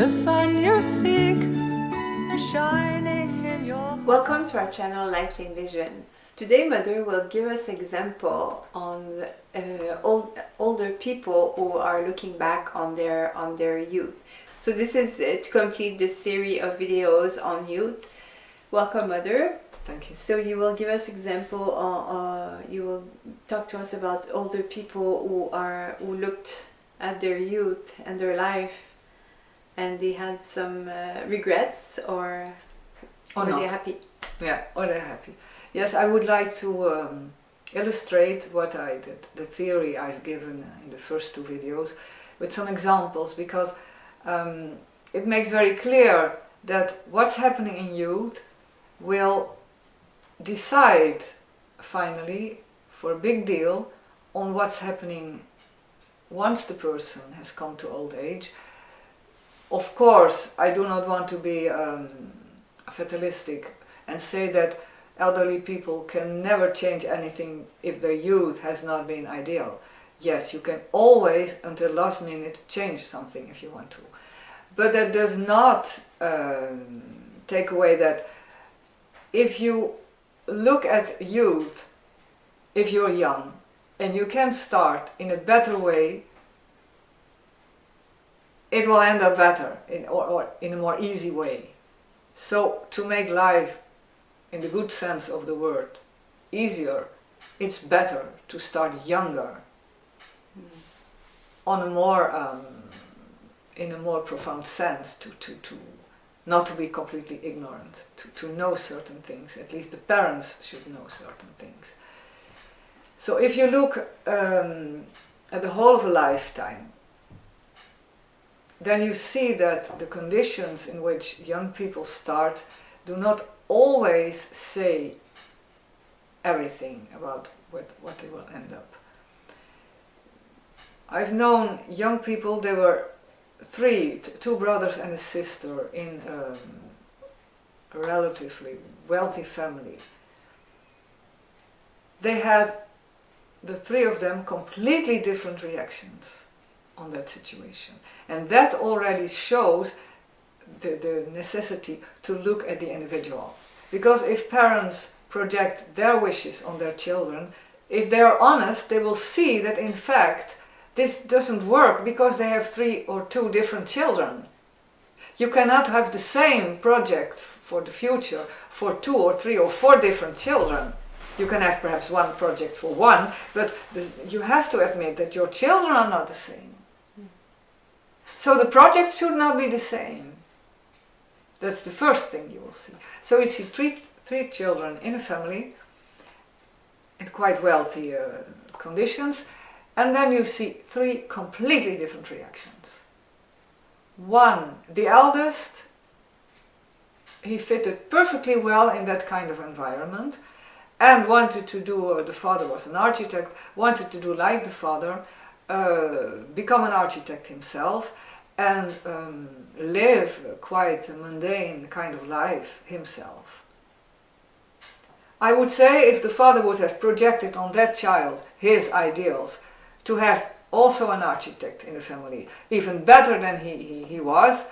the sun you seek is shining in your... Welcome to our channel Lightning Vision. Today Mother will give us example on older people who are looking back on their youth. So this is to complete the series of videos on youth. Welcome Mother. Thank you. So you will give us example, you will talk to us about older people who looked at their youth and their life and they had some regrets or were they happy? Yeah, or they're happy. Yes, I would like to illustrate what I did, the theory I've given in the first two videos with some examples, because it makes very clear that what's happening in youth will decide finally for a big deal on what's happening once the person has come to old age. Of course, I do not want to be fatalistic and say that elderly people can never change anything if their youth has not been ideal. Yes, you can always, until last minute, change something if you want to. But that does not take away that if you look at youth, if you're young, and you can start in a better way, it will end up better, or in a more easy way. So, to make life, in the good sense of the word, easier, it's better to start younger, on a more, in a more profound sense, to not to be completely ignorant, to know certain things. At least the parents should know certain things. So if you look at the whole of a lifetime, then you see that the conditions in which young people start do not always say everything about what they will end up. I've known young people, they were two brothers and a sister in a relatively wealthy family. They had, the three of them, completely different reactions on that situation. And that already shows the necessity to look at the individual. Because if parents project their wishes on their children, if they are honest, they will see that in fact this doesn't work because they have 3 or 2 different children. You cannot have the same project for the future for 2 or 3 or 4 different children. You can have perhaps one project for one, but you have to admit that your children are not the same. So the project should not be the same. That's the first thing you will see. So you see three children in a family in quite wealthy conditions, and then you see 3 completely different reactions. One, the eldest, he fitted perfectly well in that kind of environment and wanted to do, the father was an architect, wanted to do like the father, become an architect himself and live quite a mundane kind of life himself. I would say if the father would have projected on that child his ideals to have also an architect in the family, even better than he was,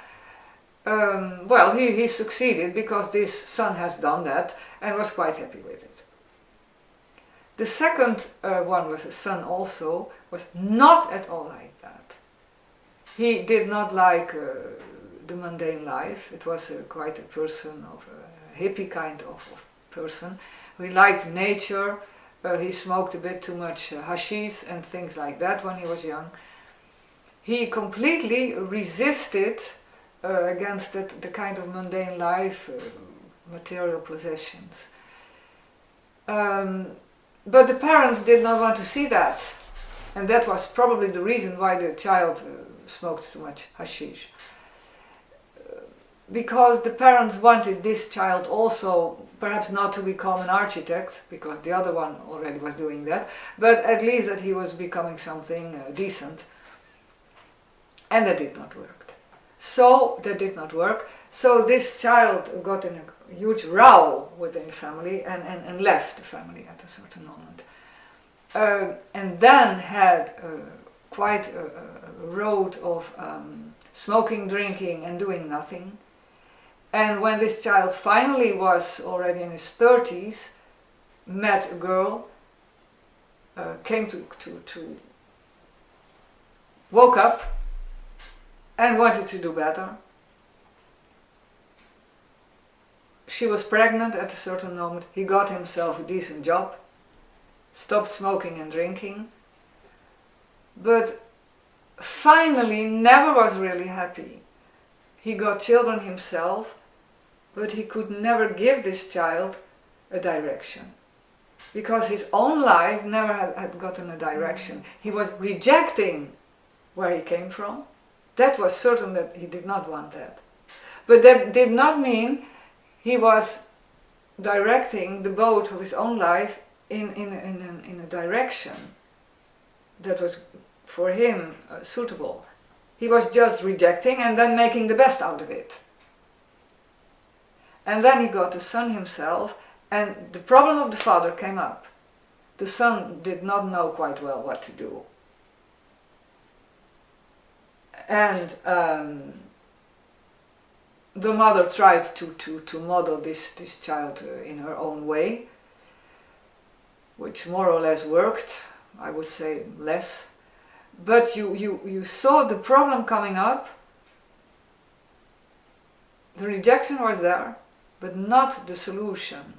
well, he succeeded because this son has done that and was quite happy with it. The second one was a son also, was not at all like that. He did not like the mundane life. It was quite a person of a hippie kind of person. He liked nature. He smoked a bit too much hashish and things like that when he was young. He completely resisted against the kind of mundane life, material possessions. But the parents did not want to see that, and that was probably the reason why the child smoked too much hashish. Because the parents wanted this child also perhaps not to become an architect, because the other one already was doing that, but at least that he was becoming something decent. And that did not work. So this child got in a huge row within the family and left the family at a certain moment. And then had quite a road of smoking, drinking, and doing nothing. And when this child finally was already in his 30s, met a girl, came to woke up and wanted to do better. She was pregnant at a certain moment. He got himself a decent job, stopped smoking and drinking, but finally never was really happy. He got children himself, but he could never give this child a direction, because his own life never had gotten a direction. He was rejecting where he came from. That was certain that he did not want that. But that did not mean he was directing the boat of his own life in a direction that was for him suitable. He was just rejecting and then making the best out of it. And then he got the son himself, and the problem of the father came up. The son did not know quite well what to do. And the mother tried to model this child in her own way, which more or less worked, I would say less. But you saw the problem coming up. The rejection was there, but not the solution.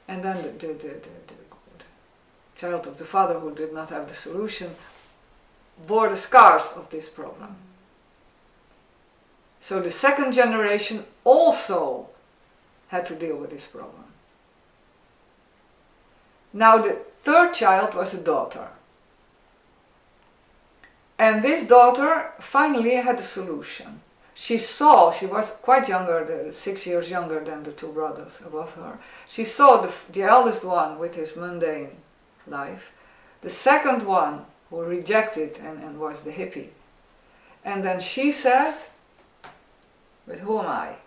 And then the child of the father, who did not have the solution, bore the scars of this problem. So the second generation also had to deal with this problem. Now the third child was a daughter. And this daughter finally had a solution. She was quite younger, 6 years younger than the two brothers above her. She saw the eldest one with his mundane life, the second one who rejected and was the hippie. And then she said, but who am I?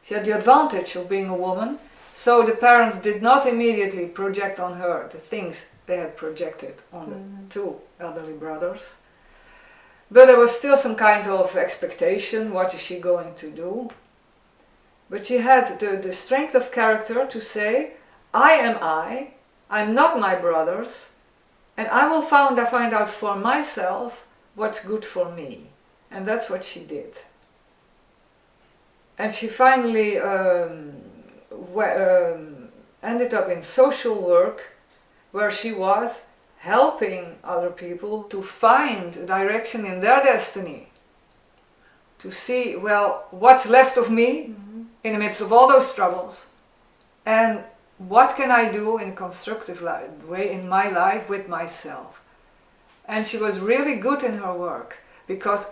She had the advantage of being a woman, so the parents did not immediately project on her the things they had projected on the two elderly brothers. But there was still some kind of expectation, what is she going to do? But she had the strength of character to say, I'm not my brothers, and I will find out for myself what's good for me. And that's what she did. And she finally ended up in social work, where she was helping other people to find a direction in their destiny, to see, well, what's left of me in the midst of all those troubles, and what can I do in a constructive way in my life with myself. And she was really good in her work, because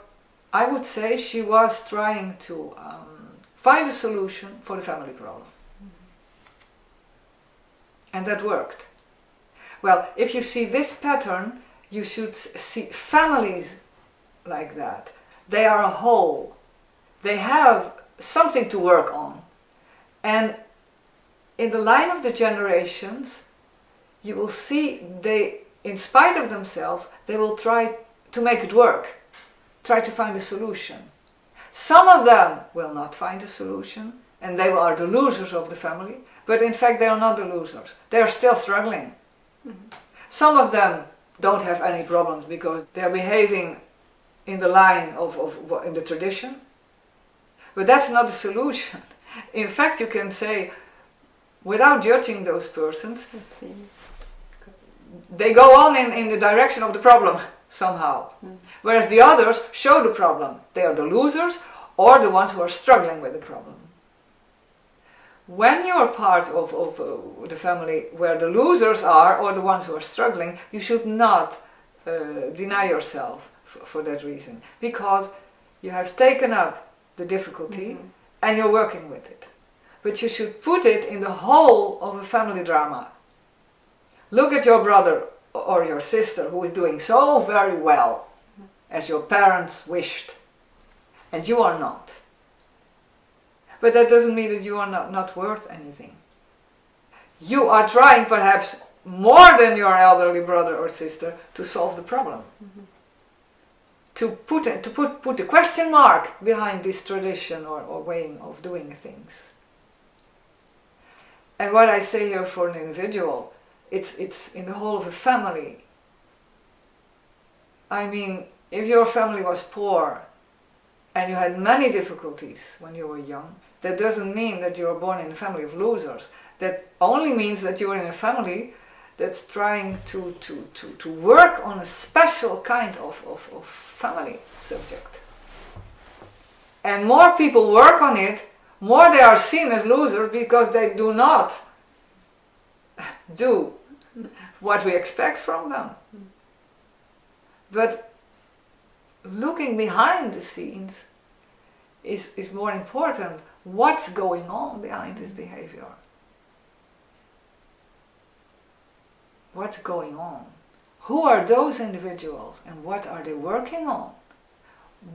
I would say she was trying to find a solution for the family problem. And that worked. Well, if you see this pattern, you should see families like that. They are a whole. They have something to work on. And in the line of the generations, you will see they, in spite of themselves, they will try to make it work, try to find a solution. Some of them will not find a solution, and they are the losers of the family, but in fact they are not the losers. They are still struggling. Some of them don't have any problems because they are behaving in the line in the tradition, but that's not the solution. In fact, you can say, without judging those persons, It seems. they go on in the direction of the problem somehow. Whereas the others show the problem. They are the losers or the ones who are struggling with the problem. When you are part of the family where the losers are, or the ones who are struggling, you should not deny yourself for that reason, because you have taken up the difficulty and you're working with it. But you should put it in the whole of a family drama. Look at your brother or your sister who is doing so very well as your parents wished, and you are not. But that doesn't mean that you are not worth anything. You are trying perhaps more than your elderly brother or sister to solve the problem. to put the question mark behind this tradition or way of doing things. And what I say here for an individual, it's in the whole of a family. I mean, if your family was poor and you had many difficulties when you were young, that doesn't mean that you were born in a family of losers. That only means that you are in a family that's trying to work on a special kind of family subject. And more people work on it, more they are seen as losers because they do not do what we expect from them. But looking behind the scenes is more important. What's going on behind this behavior? What's going on? Who are those individuals and what are they working on?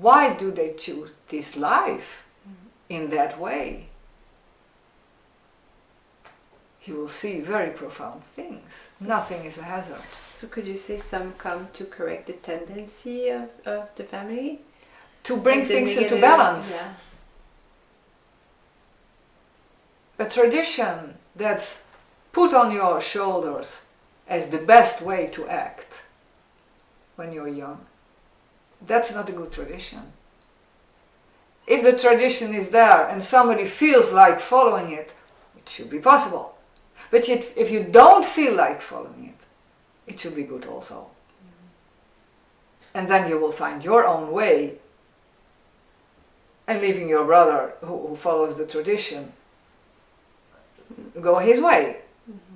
Why do they choose this life in that way? You will see very profound things. Nothing is a hazard. So could you say some come to correct the tendency of the family? To bring Like the things into negative- balance. Yeah. A tradition that's put on your shoulders as the best way to act when you're young, that's not a good tradition. If the tradition is there and somebody feels like following it, it should be possible. But if you don't feel like following it, it should be good also. And then you will find your own way, and leaving your brother who follows the tradition go his way.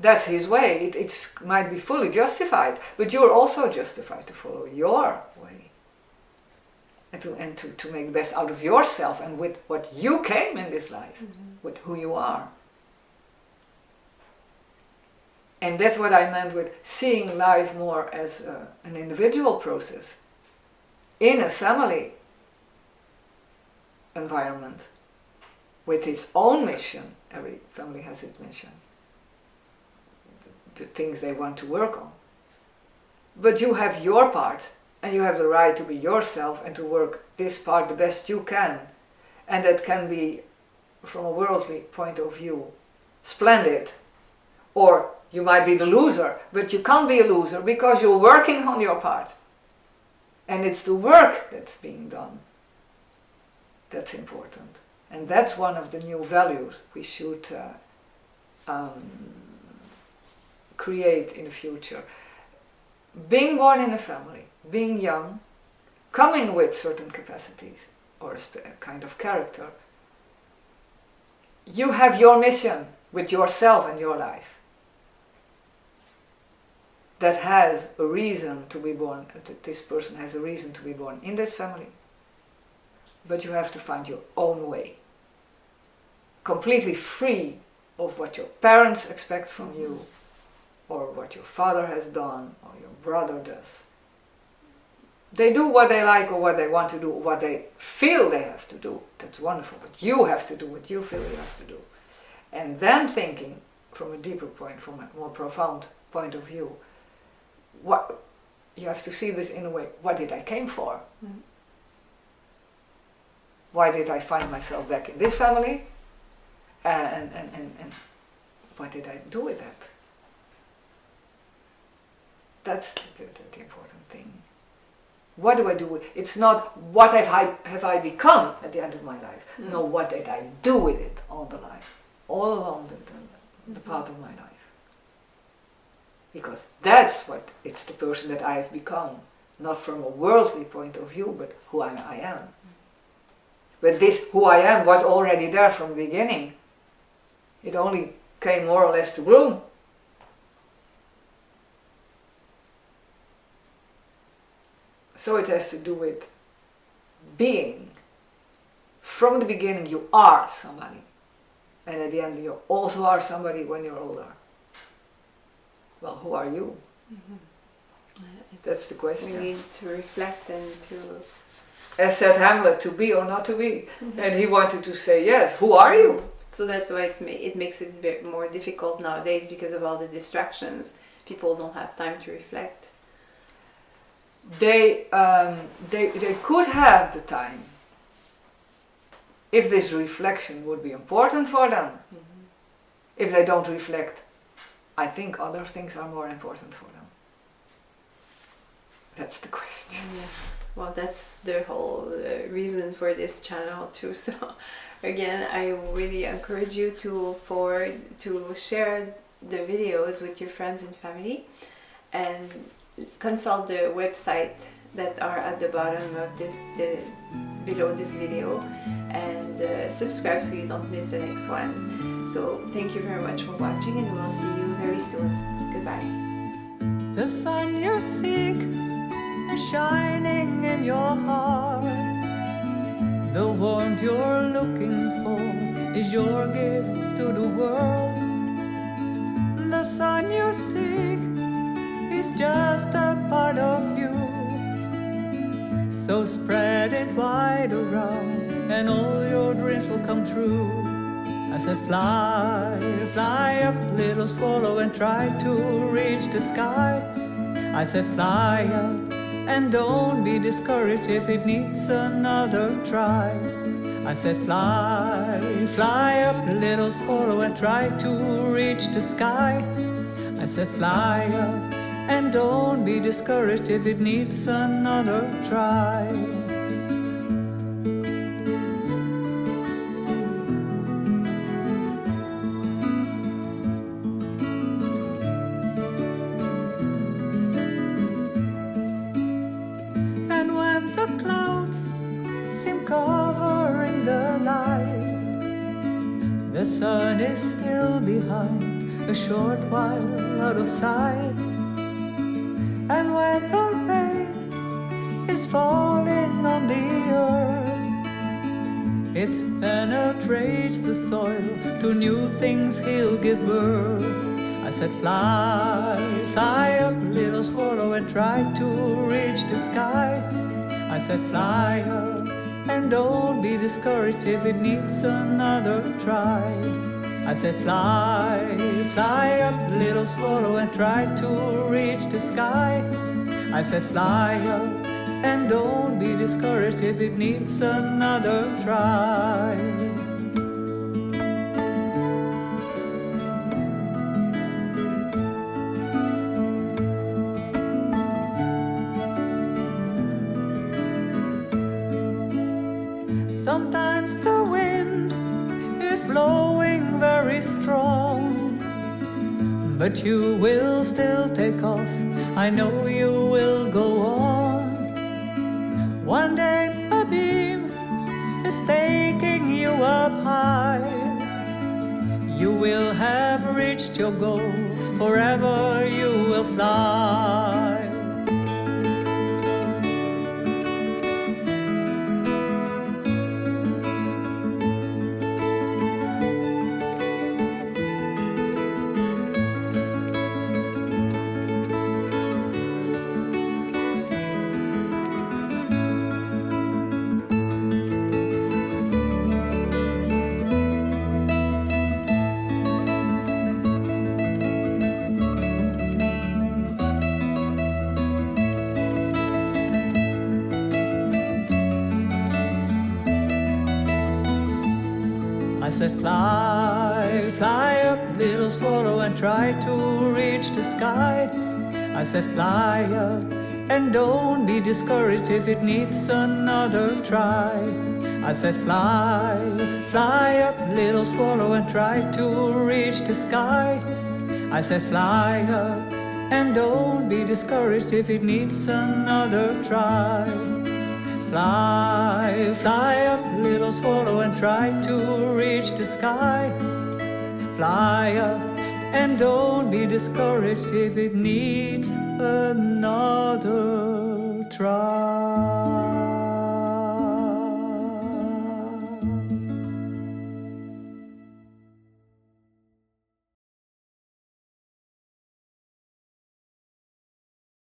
That's his way. It might be fully justified, but you're also justified to follow your way and to make the best out of yourself and with what you came in this life, with who you are. And that's what I meant with seeing life more as an individual process in a family environment with its own mission. Every family has its mission, the things they want to work on. But you have your part, and you have the right to be yourself and to work this part the best you can. And that can be, from a worldly point of view, splendid. Or you might be the loser, but you can't be a loser because you're working on your part. And it's the work that's being done that's important. And that's one of the new values we should create in the future. Being born in a family, being young, coming with certain capacities or a kind of character, you have your mission with yourself and your life. That has a reason to be born, this person has a reason to be born in this family. But you have to find your own way. Completely free of what your parents expect from you, or what your father has done, or your brother does. They do what they like or what they want to do, what they feel they have to do. That's wonderful, but you have to do what you feel you have to do. And then thinking from a deeper point, from a more profound point of view, what you have to see this in a way, what did I came for? Why did I find myself back in this family? And what did I do with that? That's the important thing. What do I do with it? It's not what have I become at the end of my life. No, what did I do with it all along the path of my life. Because that's what it's the person that I have become, not from a worldly point of view, but who I am. But this who I am was already there from the beginning. It only came more or less to bloom. So it has to do with being. From the beginning you are somebody. And at the end you also are somebody when you're older. Well, who are you? That's the question. We need to reflect and to... As said Hamlet, to be or not to be. And he wanted to say, yes, who are you? So that's why it makes it a bit more difficult nowadays because of all the distractions. People don't have time to reflect. they could have the time if this reflection would be important for them. Mm-hmm. If they don't reflect, I think other things are more important for them. That's the question. Yeah. Well, that's the whole reason for this channel too. So again, I really encourage you to share the videos with your friends and family, and consult the website that are at the bottom of below this video, and subscribe so you don't miss the next one. So thank you very much for watching, and we'll see you very soon. Goodbye. The sun you seek is shining in your heart. The warmth you're looking for is your gift to the world. The sun you seek is just a part of you. So spread it wide around, and all your dreams will come true. I said fly, fly up, little swallow, and try to reach the sky. I said fly up, and don't be discouraged if it needs another try. I said fly, fly up, little swallow, and try to reach the sky. I said fly up, and don't be discouraged if it needs another try. And when the clouds seem covering the light, the sun is still behind, a short while out of sight. And when the rain is falling on the earth, it penetrates the soil, to new things he'll give birth. I said fly, fly up, little swallow, and try to reach the sky. I said fly up, and don't be discouraged if it needs another try. I said fly, fly up, little swallow, and try to reach the sky. I said fly up, and don't be discouraged if it needs another try. Sometimes the wind is blowing very strong, but you will still take off. I know you will go on. One day a beam is taking you up high. You will have reached your goal, forever you will fly. I said fly, fly up, little swallow, and try to reach the sky. I said fly up, and don't be discouraged if it needs another try. I said fly, fly up, little swallow, and try to reach the sky. I said fly up, and don't be discouraged if it needs another try. Fly, fly up, little swallow, and try to reach the sky. Fly up, and don't be discouraged if it needs another try.